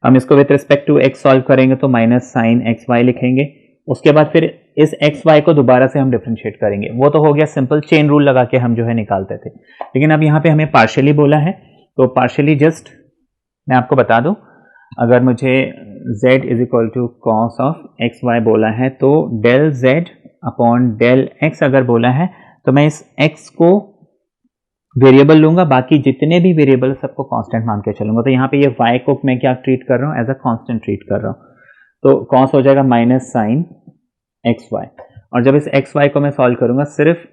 हम इसको with respect to X solve करेंगे तो माइनस साइन एक्स वाई लिखेंगे। उसके बाद फिर इस एक्स वाई को दोबारा से हम डिफरेंशिएट करेंगे। वो तो हो गया सिंपल चेन रूल लगा के हम जो है निकालते थे। लेकिन अब यहाँ पे हमें पार्शियली बोला है, तो पार्शियली जस्ट मैं आपको बता दूं, अगर मुझे z is equal to cos of X Y बोला है तो del z upon del x अगर बोला है तो मैं इस x को वेरिएबल लूंगा, बाकी जितने भी वेरिएबल सबको कांस्टेंट मान के चलूंगा। तो यहाँ पे ये y को मैं क्या ट्रीट कर रहा हूँ, एज अ कांस्टेंट ट्रीट कर रहा हूँ। तो कॉस हो जाएगा माइनस साइन एक्स वाई, और जब इस एक्स वाई को मैं सॉल्व करूंगा सिर्फ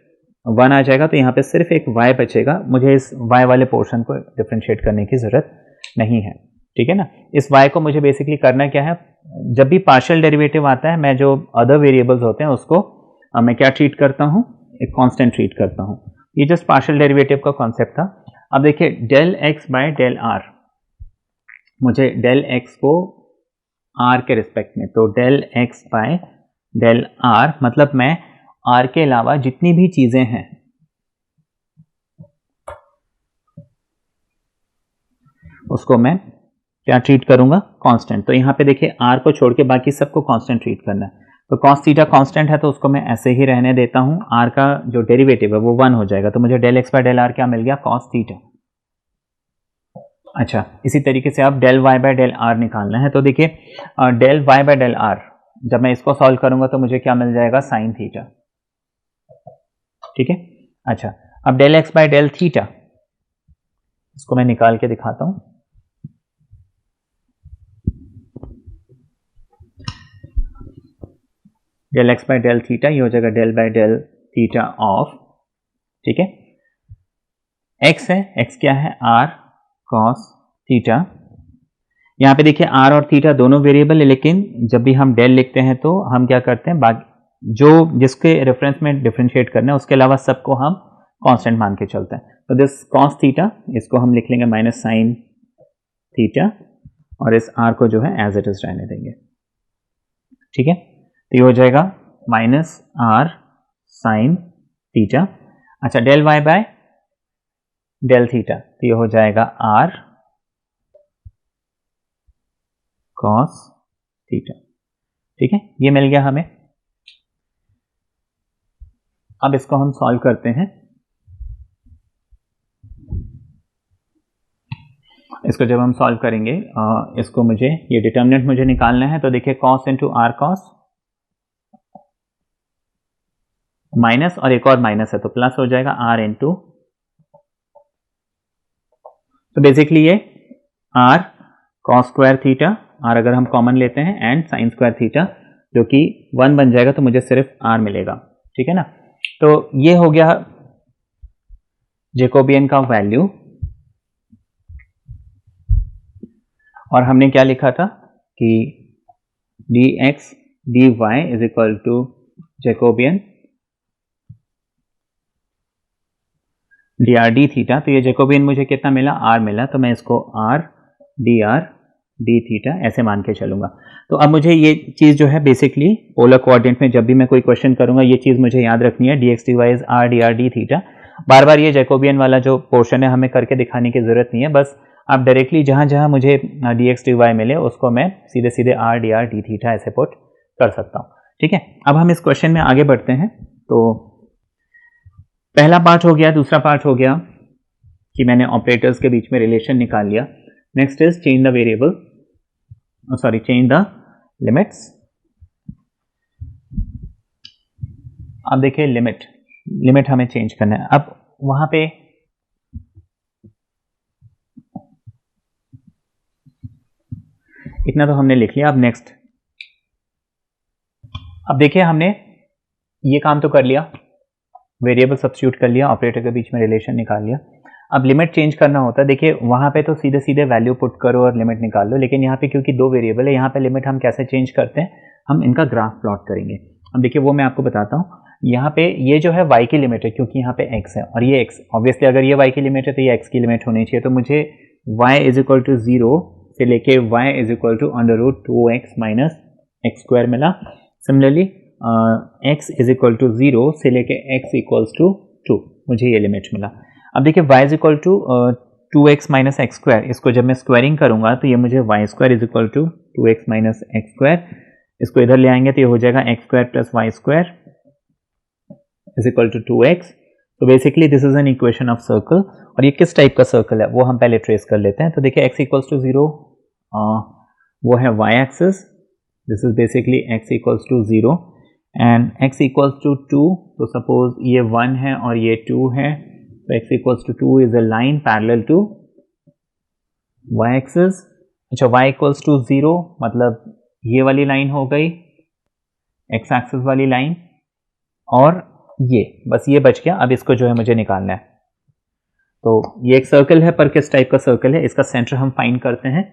1 आ जाएगा, तो यहाँ पे सिर्फ एक y बचेगा। मुझे इस y वाले पोर्शन को डिफरेंशिएट करने की जरूरत नहीं है, ठीक है ना। इस y को मुझे बेसिकली करना क्या है, जब भी पार्शियल डेरिवेटिव आता है मैं जो अदर वेरिएबल्स होते हैं उसको मैं क्या ट्रीट करता हूँ, एक कांस्टेंट ट्रीट करता हूँ। ये जस्ट पार्शियल डेरिवेटिव का कॉन्सेप्ट था। अब देखिए del x by del r, मुझे डेल x को r के रिस्पेक्ट में, तो del x by del r मतलब मैं r के अलावा जितनी भी चीजें हैं उसको मैं क्या ट्रीट करूंगा, कांस्टेंट। तो यहाँ पे देखिए r को छोड़ के बाकी सबको कांस्टेंट ट्रीट करना है। तो cos थीटा कांस्टेंट है तो उसको मैं ऐसे ही रहने देता हूं, r का जो डेरिवेटिव है वो 1 हो जाएगा, तो मुझे del x by del r क्या मिल गया, cos थीटा। अच्छा, इसी तरीके से अब del y by del r निकालना है। तो देखिए del y by del r जब मैं इसको सॉल्व करूंगा तो मुझे क्या मिल जाएगा, साइन थीटा, ठीक है। अच्छा, अब del x by del theta, इसको मैं निकाल के दिखाता हूं। Del X by del theta, ये हो जाएगा del by del theta of, ठीक है, एक्स है, एक्स क्या है, आर कॉस थीटा। यहाँ पे देखिए आर और थीटा दोनों वेरिएबल है, लेकिन जब भी हम डेल लिखते हैं तो हम क्या करते हैं, जो जिसके रेफरेंस में डिफरेंशिएट करना है उसके अलावा सबको हम कांस्टेंट मान के चलते हैं। तो दिस कॉस थीटा, इसको हम लिख लेंगे माइनस साइन थीटा, और इस r को जो है एज इट इज रहने देंगे। ठीक है, तो ये हो जाएगा माइनस r साइन थीटा। अच्छा, del y by del theta, तो ये हो जाएगा r कॉस थीटा। ठीक है, ये मिल गया हमें। अब इसको हम सॉल्व करते हैं। इसको जब हम सॉल्व करेंगे, इसको मुझे ये डिटर्मिनेंट मुझे निकालना है। तो देखिए cos into R cos, minus और एक और माइनस है तो प्लस हो जाएगा आर इंटू, तो बेसिकली ये R cos square theta, R अगर हम कॉमन लेते हैं, एंड साइन स्क्वायर थीटा, जो कि 1 बन जाएगा, तो मुझे सिर्फ आर मिलेगा। ठीक है ना, तो ये हो गया जैकोबियन का वैल्यू। और हमने क्या लिखा था कि dx dy is equal to Jacobian dr d theta. तो ये जैकोबियन मुझे कितना मिला, r मिला, तो मैं इसको r dr d थीटा ऐसे मान के चलूंगा। तो अब मुझे ये चीज जो है बेसिकली पोलर कोऑर्डिनेट में जब भी मैं कोई क्वेश्चन करूंगा, ये चीज मुझे याद रखनी है, dx dy is r dr d theta. बार बार ये जैकोबियन वाला जो पोर्शन है हमें करके दिखाने की जरूरत नहीं है, बस आप डायरेक्टली जहां जहां मुझे dx dy मिले उसको मैं सीधे सीधे r dr d थीटा ऐसे पुट कर सकता हूं। ठीक है, अब हम इस क्वेश्चन में आगे बढ़ते हैं। तो पहला पार्ट हो गया, दूसरा पार्ट हो गया कि मैंने ऑपरेटर्स के बीच में रिलेशन निकाल लिया। Next is change the variable, sorry change the limits. अब देखिए लिमिट हमें चेंज करना है। अब वहां पे इतना तो हमने लिख लिया। अब नेक्स्ट, अब देखिए हमने ये काम तो कर लिया, वेरिएबल सब्स्टिट्यूट कर लिया, ऑपरेटर के बीच में रिलेशन निकाल लिया। अब लिमिट चेंज करना होता है। देखिए वहां पे तो सीधे सीधे वैल्यू पुट करो और लिमिट निकाल लो, लेकिन यहाँ पे क्योंकि दो वेरिएबल है, यहाँ पे लिमिट हम कैसे चेंज करते हैं, हम इनका ग्राफ प्लॉट करेंगे। अब देखिए वो मैं आपको बताता हूँ। यहाँ पे ये जो है y की लिमिट है, क्योंकि यहाँ पे x है और ये x, ऑब्वियसली अगर ये y की लिमिट है तो ये x की लिमिट होनी चाहिए। तो मुझे y इज इक्वल टू 0 से लेके y is equal to under root 2x minus x square मिला। Similarly x is equal to 0 से लेके x इक्वल्स टू 2, मुझे ये लिमिट मिला। अब देखिए y is equal to 2x minus x square, इसको जब मैं स्क्वायरिंग करूंगा तो ये मुझे y square is equal to 2x minus x square, इसको इधर ले आएंगे तो ये हो जाएगा x square plus Y square is equal to 2x। तो basically this is an equation of circle. और ये किस टाइप का सर्कल है वो हम पहले ट्रेस कर लेते हैं। तो देखिए x इक्वल्स टू 0 वो है y axis, this is basically x equals to 0 and x equals to 2। तो सपोज ये 1 है और ये 2 है, तो x equals to 2 is a line parallel to y axis. अच्छा, y इक्वल्स टू 0 मतलब ये वाली लाइन हो गई x एक्सिस वाली लाइन, और ये बस ये बच गया। अब इसको जो है मुझे निकालना है। तो ये एक सर्कल है, पर किस टाइप का सर्कल है, इसका सेंटर हम फाइंड करते हैं।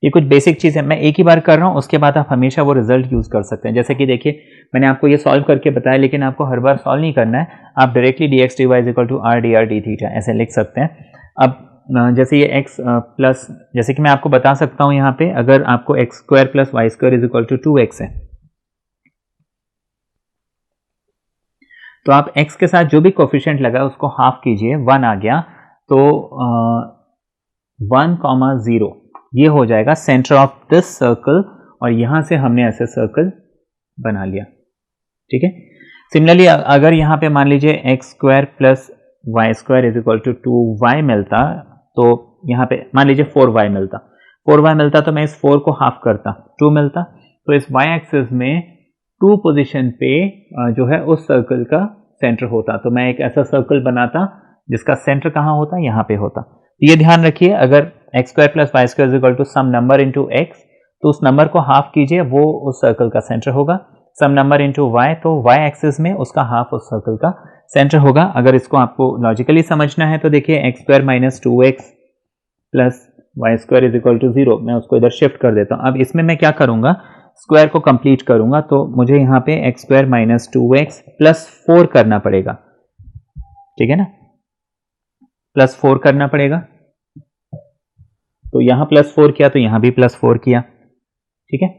ये कुछ बेसिक चीज है, मैं एक ही बार कर रहा हूं, उसके बाद आप हमेशा वो रिजल्ट यूज कर सकते हैं। जैसे कि देखिए मैंने आपको ये सॉल्व करके बताया, लेकिन आपको हर बार सॉल्व नहीं करना है, आप directly dx dy is equal to r dr d theta ऐसे लिख सकते हैं। अब जैसे ये x प्लस, जैसे कि मैं आपको बता सकता हूं यहाँ पे, अगर आपको x square plus Y square is equal to 2x है, तो आप x के साथ जो भी कोफिशिएंट लगा उसको हाफ कीजिए, 1 आ गया, तो 1,0 ये हो जाएगा सेंटर ऑफ दिस सर्कल, और यहां से हमने ऐसे सर्कल बना लिया। ठीक है, सिमिलरली अगर यहां पे मान लीजिए x square plus Y square is equal to 2y मिलता, तो यहां पे मान लीजिए 4y मिलता, तो मैं इस 4 को हाफ करता, 2 मिलता, तो इस y एक्सिस में 2 पोजीशन पे जो है उस सर्कल का सेंटर होता। तो मैं एक ऐसा सर्कल बनाता जिसका सेंटर कहाँ होता, यहाँ पे होता। ये ध्यान रखिए, अगर x square plus Y square is equal to some number into x, तो उस नंबर को हाफ कीजिए, वो उस सर्कल का सेंटर होगा। सम नंबर इंटू वाई, तो वाई एक्सिस में उसका हाफ उस सर्कल का सेंटर होगा। अगर इसको आपको लॉजिकली समझना है तो देखिए x square minus 2x plus Y square is equal to 0, मैं उसको इधर शिफ्ट कर देता हूँ। अब इसमें मैं क्या करूंगा, स्क्वायर को कंप्लीट करूंगा, तो मुझे यहाँ पे x square minus 2x plus 4 करना पड़ेगा। ठीक है ना, +4 करना पड़ेगा। तो यहां +4 किया तो यहां भी +4 किया, ठीक है,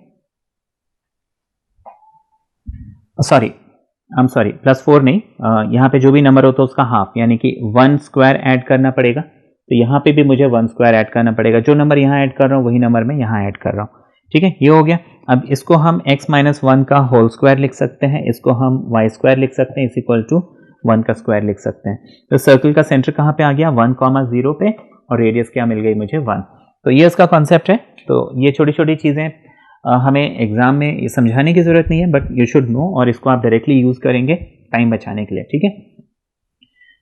सॉरी +4 नहीं, यहां पे जो भी नंबर होता है उसका हाफ, यानी कि 1 स्क्वायर ऐड करना पड़ेगा। तो यहां पे भी मुझे 1 स्क्वायर ऐड करना पड़ेगा, जो नंबर यहां ऐड कर रहा हूं वही नंबर मैं यहां ऐड कर रहा हूं, ठीक है, ये हो गया। अब इसको हम x - 1 का होल स्क्वायर लिख सकते हैं, इसको हम y स्क्वायर लिख सकते हैं, इज इक्वल टू 1 का स्क्वायर लिख सकते हैं। तो सर्कल का सेंटर कहां पे आ गया, 1, 0 पे, और रेडियस क्या मिल गई मुझे 1। तो ये इसका कॉन्सेप्ट है। तो ये छोटी छोटी चीजें हमें एग्जाम में ये समझाने की जरूरत नहीं है, बट यू शुड नो, और इसको आप डायरेक्टली यूज करेंगे टाइम बचाने के लिए, ठीक है।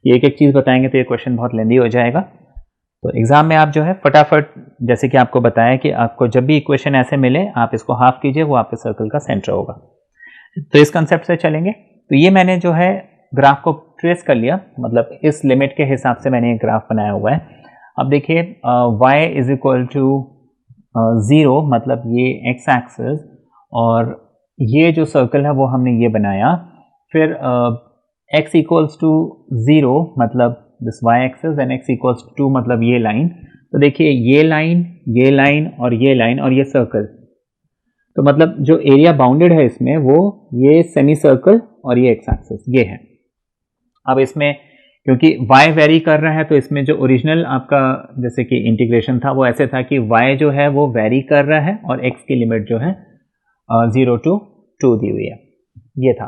ये एक एक चीज बताएंगे तो ये क्वेश्चन बहुत लेंदी हो जाएगा। तो एग्जाम में आप जो है फटाफट, जैसे कि आपको बताया कि आपको जब भी इक्वेशन ऐसे मिले आप इसको हाफ कीजिए, वो आपके सर्कल का सेंटर होगा। तो इस कंसेप्ट से चलेंगे। तो ये मैंने जो है ग्राफ को ट्रेस कर लिया, मतलब इस लिमिट के हिसाब से मैंने एक ग्राफ बनाया हुआ है। अब देखिए y इज इक्वल टू 0, मतलब ये x एक्सिस, और ये जो सर्कल है वो हमने ये बनाया। फिर x इक्वल्स टू 0, मतलब this y axis, and x equals to 2, मतलब ये लाइन। तो देखिए ये लाइन और ये लाइन और ये सर्कल, तो मतलब जो एरिया बाउंडेड है इसमें वो ये सेमी सर्कल और ये x एक्सिस ये है। अब इसमें क्योंकि y वेरी कर रहा है, तो इसमें जो ओरिजिनल आपका जैसे कि इंटीग्रेशन था वो ऐसे था कि y जो है वो वेरी कर रहा है और x की लिमिट जो है 0 to 2 दी हुई है, ये था।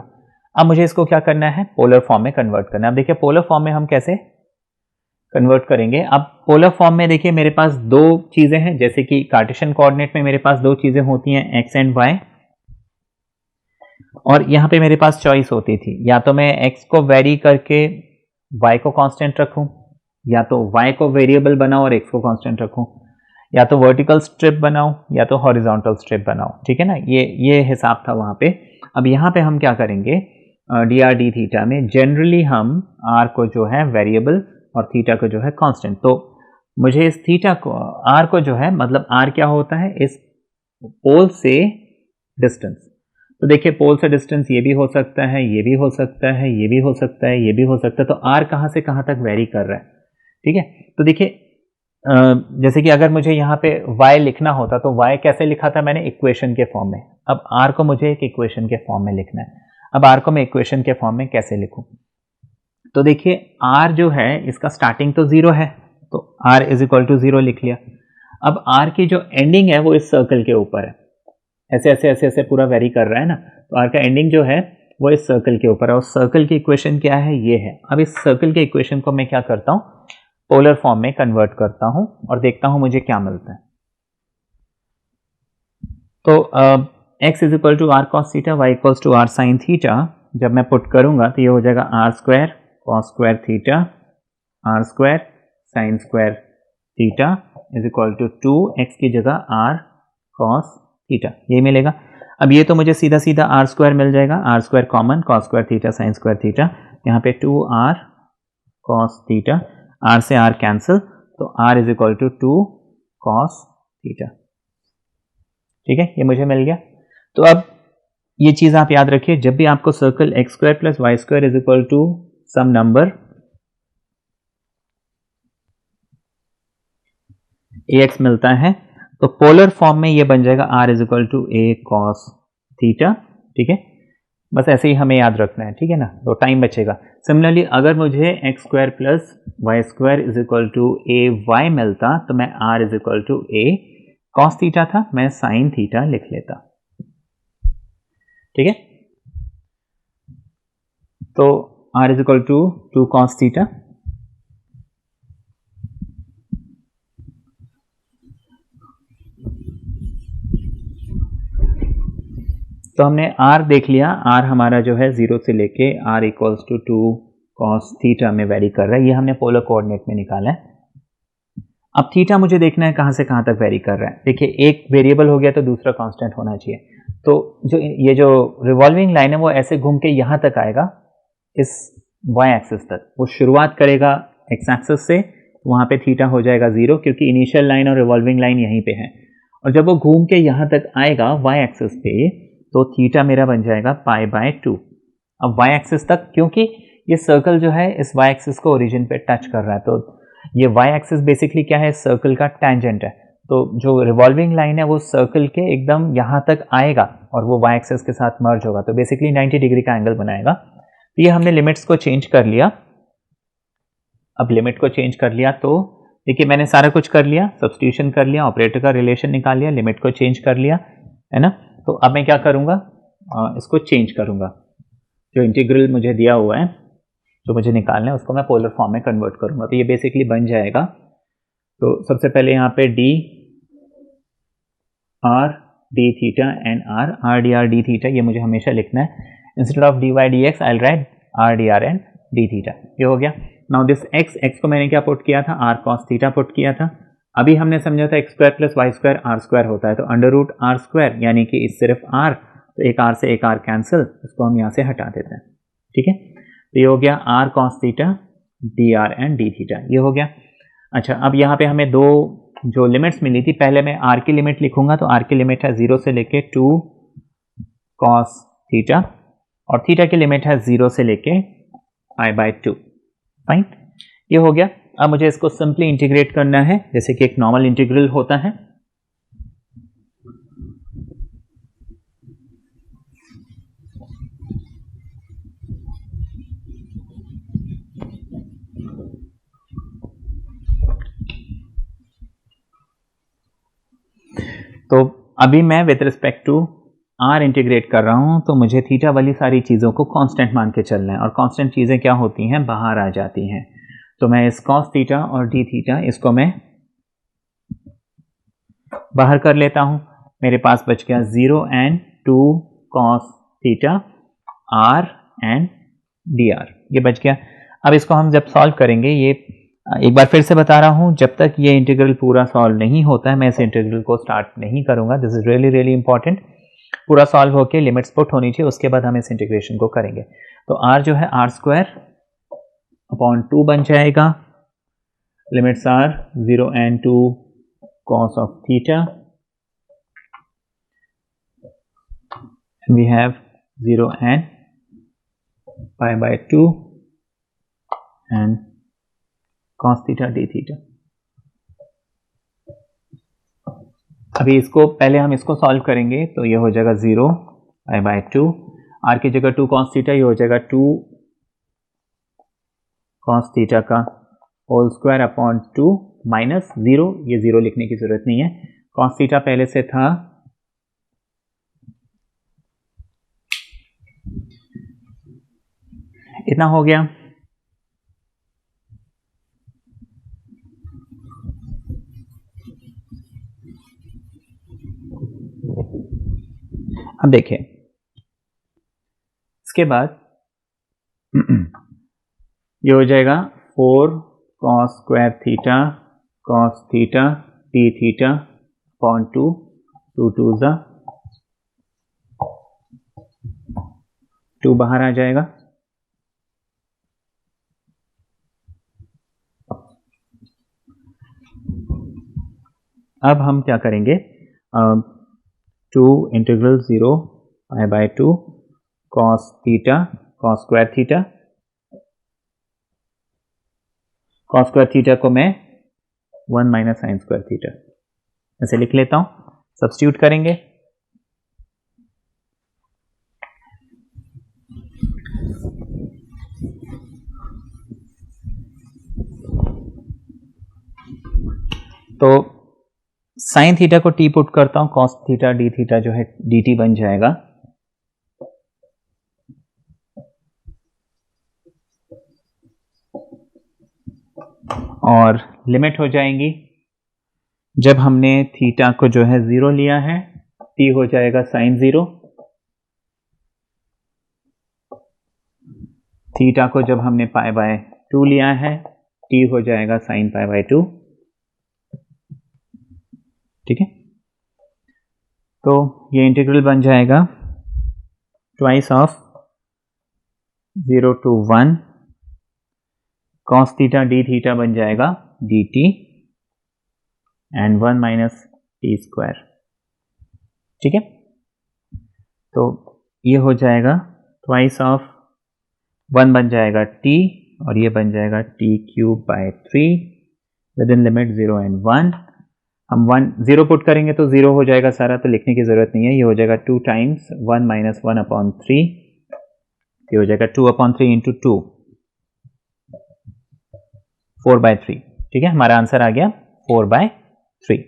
अब मुझे इसको क्या करना है, पोलर फॉर्म में कन्वर्ट करना है। अब देखिए पोलर फॉर्म में हम कैसे कन्वर्ट करेंगे। अब पोलर फॉर्म में देखिए मेरे पास दो चीजें हैं, जैसे कि कार्टेशियन कोऑर्डिनेट में मेरे पास दो चीजें होती हैं, x एंड y, और यहां पे मेरे पास चॉइस होती थी, या तो मैं x को वेरी करके y को कांस्टेंट रखूं, या तो y को वेरिएबल बनाऊं और x को कांस्टेंट रखूं, या तो वर्टिकल स्ट्रिप बनाऊं या तो हॉरिजॉन्टल स्ट्रिप बनाऊं, ठीक है ना, ये हिसाब था वहां पे। अब यहां पे हम क्या करेंगे, dr d थीटा में जनरली हम r को जो है वेरिएबल और थीटा को जो है कांस्टेंट। तो मुझे इस थीटा को, r को जो है, मतलब r क्या होता है, इस पोल से डिस्टेंस। तो देखिए पोल से डिस्टेंस ये भी हो सकता है, ये भी हो सकता है, ये भी हो सकता है, ये भी हो सकता है। तो r कहां से कहां तक वेरी कर रहा है, ठीक है। तो देखिए जैसे कि अगर मुझे यहाँ पे y लिखना होता तो y कैसे लिखा था मैंने, इक्वेशन के फॉर्म में। अब r को मुझे एक इक्वेशन के फॉर्म में लिखना है। अब r को मैं इक्वेशन के फॉर्म में कैसे लिखूं, तो देखिए r जो है इसका स्टार्टिंग तो 0 है, तो r इज इक्वल टू 0 लिख लिया। अब r की जो एंडिंग है वो इस सर्कल के ऊपर है, ऐसे ऐसे ऐसे ऐसे पूरा वेरी कर रहा है ना, तो r का एंडिंग जो है वो इस सर्कल के ऊपर है, और सर्कल की इक्वेशन क्या है, ये है। अब इस सर्कल के इक्वेशन को मैं क्या करता हूं, पोलर फॉर्म में कन्वर्ट करता हूं और देखता हूं मुझे क्या मिलता है। तो x is equal to are cos theta, y equals to are sine theta, जब मैं पुट करूंगा तो ये हो जाएगा are square cos square theta r square sine square theta is equal to 2x की जगह आर कॉस थीटा, ये मिलेगा। अब ये तो मुझे सीधा सीधा आर स्क्वायर मिल जाएगा, are square common, cos square theta sine square theta, यहाँ पे 2r कॉस थीटा, r से r कैंसिल, तो r is equal to 2 cos theta, ठीक है, ये मुझे मिल गया। तो अब ये चीज आप याद रखिए, जब भी आपको circle x square plus Y square is equal to some number ax मिलता है, तो पोलर फॉर्म में ये बन जाएगा r is equal to a cos theta, ठीक है, बस ऐसे ही हमें याद रखना है, ठीक है ना, तो टाइम बचेगा। सिमिलरली अगर मुझे x square plus Y square is equal to a y मिलता, तो मैं r is equal to a cos theta था, मैं साइन थीटा लिख लेता, ठीक है। तो r is equal to 2 cos theta, तो हमने r देख लिया, r हमारा जो है 0 से लेके r equals to 2 cos theta में वेरी कर रहा है, ये हमने पोलर कोऑर्डिनेट में निकाला है। अब थीटा मुझे देखना है कहां से कहां तक वेरी कर रहा है। देखिए एक वेरिएबल हो गया तो दूसरा कांस्टेंट होना चाहिए, तो जो ये जो रिवॉल्विंग लाइन है वो ऐसे घूम के यहां तक आएगा, इस y एक्सिस तक, वो शुरुआत करेगा x एक्सिस से, वहां पे थीटा हो जाएगा 0, क्योंकि इनिशियल लाइन और रिवॉल्विंग लाइन यहीं पे है, और जब वो घूम के यहां तक आएगा y एक्सिस पे, तो थीटा मेरा बन जाएगा पाई बाय 2। अब y एक्सिस तक, क्योंकि ये सर्कल जो है इस y एक्सिस को ओरिजिन पे टच कर रहा है, तो ये y एक्सिस बेसिकली क्या है, सर्कल का टेंजेंट है। तो जो रिवॉल्विंग लाइन है वो सर्कल के एकदम यहाँ तक आएगा और वो y एक्सिस के साथ मर्ज होगा, तो बेसिकली 90 डिग्री का एंगल बनाएगा। तो ये हमने लिमिट्स को चेंज कर लिया। अब लिमिट को चेंज कर लिया तो देखिए मैंने सारा कुछ कर लिया, सब्स्टिट्यूशन कर लिया, ऑपरेटर का रिलेशन निकाल लिया, लिमिट को चेंज कर लिया, है ना। तो अब मैं क्या करूँगा, इसको चेंज करूँगा, जो इंटीग्रल मुझे दिया हुआ है जो मुझे निकालना है उसको मैं पोलर फॉर्म में कन्वर्ट करूँगा। तो ये बेसिकली बन जाएगा, तो सबसे पहले यहाँ पे d r d theta and r d r d theta, ये मुझे हमेशा लिखना है। Instead of d y d x I write r d r and d theta, ये हो गया। नाउ दिस एक्स को मैंने क्या पुट किया था, आर कॉस थीटा पुट किया था। अभी हमने समझा था x square plus Y square are square होता है, तो अंडर रूट आर स्क्वायर यानी कि इस सिर्फ आर, तो एक आर से एक आर कैंसिल, इसको हम यहाँ से हटा देते हैं, ठीक है। तो ये हो गया r cos theta d r and d theta, ये हो गया। अच्छा, अब यहाँ पे हमें दो जो लिमिट्स मिली थी, पहले मैं आर की लिमिट लिखूंगा, तो आर की लिमिट है 0 से लेके 2 कॉस थीटा और थीटा की लिमिट है 0 से लेके π/2, फाइन, ये हो गया। अब मुझे इसको सिंपली इंटीग्रेट करना है जैसे कि एक नॉर्मल इंटीग्रल होता है। तो अभी मैं with respect to are integrate कर रहा हूं, तो मुझे थीटा वाली सारी चीज़ों को कांस्टेंट मान के चलना है, और कांस्टेंट चीज़ें क्या होती हैं, बाहर आ जाती हैं। तो मैं इस कॉस थीटा और डी थीटा इसको मैं बाहर कर लेता हूं, मेरे पास बच गया 0 and 2 cos theta r and d r, ये बच गया। अब इसको हम जब सॉल्व करेंगे, ये एक बार फिर से बता रहा हूं, जब तक ये इंटीग्रल पूरा सॉल्व नहीं होता है मैं इस इंटीग्रल को स्टार्ट नहीं करूंगा। This is really really important. पूरा सॉल्व होके लिमिट्स पुट होनी चाहिए, उसके बाद हम इस इंटीग्रेशन को करेंगे। तो r जो है आर स्क्वायर अपॉन 2 बन जाएगा, limits r 0 and 2 cos of theta, we have 0 and π/2 and cos theta d theta। अभी इसको पहले हम इसको सॉल्व करेंगे, तो ये हो जाएगा 0 π/2, r की जगह 2 cos थीटा, ये हो जाएगा 2 cos थीटा का होल स्क्वायर अपॉन 2 माइनस 0, ये 0 लिखने की जरूरत नहीं है, cos थीटा पहले से था, इतना हो गया। अब देखिए इसके बाद ये हो जाएगा 4 cos square theta cos theta d theta upon 2, 2 2 जा 2 बाहर आ जाएगा। अब हम क्या करेंगे, 2 integral 0 π/2 cos theta cos square theta, cos square theta को मैं 1 माइनस साइन स्क्वायर थीटा ऐसे लिख लेता हूं, सब्स्टिट्यूट करेंगे। तो साइन थीटा को टी पुट करता हूं, cos थीटा डी थीटा जो है dt बन जाएगा, और लिमिट हो जाएंगी, जब हमने थीटा को जो है 0 लिया है, t हो जाएगा साइन 0, थीटा को जब हमने π/2 लिया है, t हो जाएगा साइन π/2, ठीक है। तो ये इंटीग्रल बन जाएगा twice of 0 to 1 cos theta D theta बन जाएगा dt and 1 minus T square, ठीक है। तो ये हो जाएगा ट्वाइस ऑफ 1 बन जाएगा t और ये बन जाएगा t³/3 with in limit 0 and 1। हम 0 पुट करेंगे तो 0 हो जाएगा सारा, तो लिखने की ज़रूरत नहीं है। ये हो जाएगा 2 टाइम्स 1 - 1/3, ये हो जाएगा 2/3 इंटू 2, 4/3। ठीक है, हमारा आंसर आ गया 4/3।